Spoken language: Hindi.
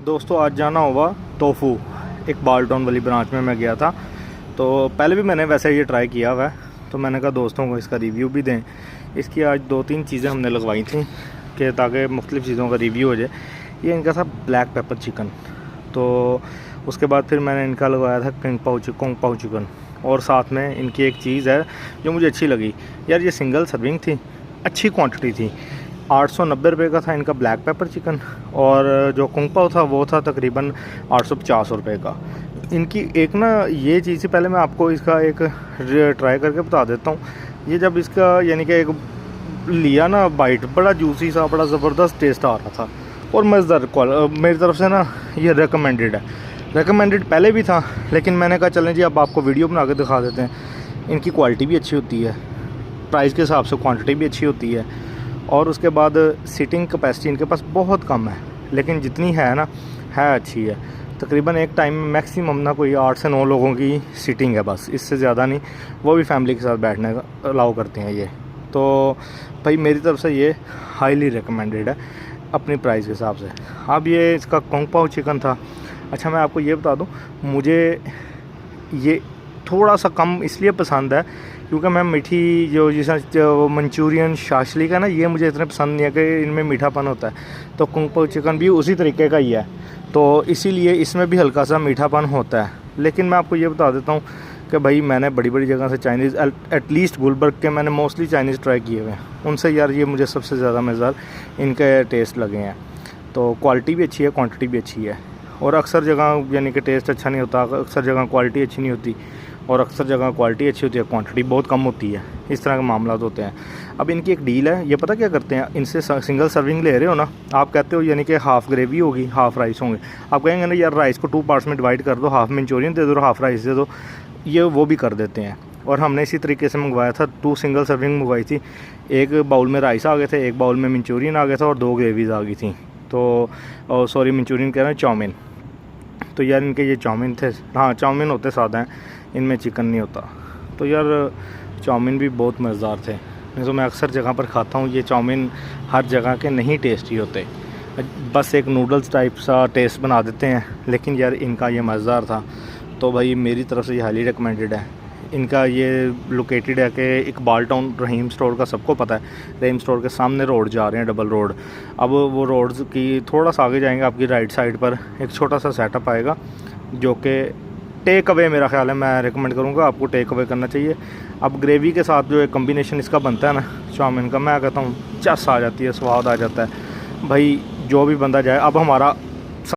दोस्तों आज जाना होगा टोफू, एक बालटोन वाली ब्रांच में मैं गया था। तो पहले भी मैंने वैसे ये ट्राई किया हुआ है, तो मैंने कहा दोस्तों को इसका रिव्यू भी दें। इसकी आज 2-3 चीज़ें हमने लगवाई थी कि ताकि मुख्तलिफ़ चीज़ों का रिव्यू हो जाए। ये इनका था ब्लैक पेपर चिकन, तो उसके बाद फिर मैंने इनका लगवाया था कुंग पाओ चिकन, और साथ में इनकी एक चीज़ है जो मुझे अच्छी लगी यार, ये सिंगल सर्विंग थी, अच्छी क्वांटिटी थी। 890 रुपये का था इनका ब्लैक पेपर चिकन, और जो कुंग पाओ था वो था तकरीबन 850 रुपये का। इनकी एक ना ये चीज़ थी, पहले मैं आपको इसका एक ट्राई करके बता देता हूँ। ये जब इसका यानी कि एक लिया ना बाइट, बड़ा जूसी सा, बड़ा ज़बरदस्त टेस्ट आ रहा था और मज़ेदार। मेरी तरफ से ना ये रिकमेंडेड है। रिकमेंडेड पहले भी था, लेकिन मैंने कहा चलें जी अब आपको वीडियो बना के दिखा देते हैं। इनकी क्वालिटी भी अच्छी होती है, प्राइस के हिसाब से क्वांटिटी भी अच्छी होती है, और उसके बाद सीटिंग कैपेसिटी इनके पास बहुत कम है, लेकिन जितनी है ना है अच्छी है। तकरीबन एक टाइम में मैक्सिमम ना कोई 8 से 9 लोगों की सीटिंग है, बस इससे ज़्यादा नहीं। वो भी फैमिली के साथ बैठने का अलाउ करते हैं ये। तो भाई मेरी तरफ से ये हाईली रिकमेंडेड है अपनी प्राइस के हिसाब से। अब ये इसका कुंग पाओ चिकन था। अच्छा मैं आपको ये बता दूं, मुझे ये थोड़ा सा कम इसलिए पसंद है क्योंकि मैं मीठी जो जैसा मंचूरियन शाशली का ना, ये मुझे इतने पसंद नहीं है कि इनमें मीठापन होता है। तो कुंग पाओ चिकन भी उसी तरीके का ही है, तो इसीलिए इसमें भी हल्का सा मीठापन होता है। लेकिन मैं आपको ये बता देता हूँ कि भाई मैंने बड़ी बड़ी जगह से चाइनीज़, एटलीस्ट गुलबर्ग के मैंने मोस्टली चाइनीज़ ट्राई किए हुए हैं, उनसे यार ये मुझे सबसे ज़्यादा मज़ेदार इनके टेस्ट लगे हैं। तो क्वालिटी भी अच्छी है, क्वांटिटी भी अच्छी है, और अक्सर जगह यानी कि टेस्ट अच्छा नहीं होता, अक्सर जगह क्वालिटी अच्छी नहीं होती, और अक्सर जगह क्वालिटी अच्छी होती है, क्वांटिटी बहुत कम होती है। इस तरह के मामला होते हैं। अब इनकी एक डील है, ये पता क्या करते हैं, इनसे सिंगल सर्विंग ले रहे हो ना आप, कहते हो यानी कि हाफ़ ग्रेवी होगी, हाफ़ राइस होंगे। आप कहेंगे ना यार राइस को 2 पार्ट्स में डिवाइड कर दो, हाफ़ मंचूरियन दे दो, हाफ़ राइस दे दो, ये वो भी कर देते हैं। और हमने इसी तरीके से मंगवाया था, 2 सिंगल सर्विंग मंगवाई थी। एक बाउल में राइस आ गए थे, एक बाउल में मंचूरियन आ गया था, और 2 ग्रेवीज़ आ गई थी। तो सॉरी मंचूरियन कह रहे हैं, चाउमीन। तो यार इनके ये चाउमीन थे, हाँ चाउमीन होते सादा हैं, इनमें चिकन नहीं होता। तो यार चाउमीन भी बहुत मज़ेदार थे। तो मैं अक्सर जगह पर खाता हूँ, ये चाउमीन हर जगह के नहीं टेस्टी होते, बस एक नूडल्स टाइप सा टेस्ट बना देते हैं, लेकिन यार इनका ये मज़ेदार था। तो भाई मेरी तरफ से ये हाईली रिकमेंडेड है। इनका ये लोकेटेड है कि इकबाल टाउन, रहीम स्टोर का सबको पता है, रहीम स्टोर के सामने रोड जा रहे हैं, डबल रोड। अब वो रोड्स की थोड़ा सा आगे जाएंगे, आपकी राइट साइड पर एक छोटा सा सेटअप आएगा जो कि टेक अवे, मेरा ख्याल है, मैं रिकमेंड करूँगा आपको टेक अवे करना चाहिए। अब ग्रेवी के साथ जो एक कम्बिनेशन इसका बनता है ना चाउमीन का, मैं कहता हूँ चस आ जाती है, स्वाद आ जाता है भाई। जो भी बंदा जाए, अब हमारा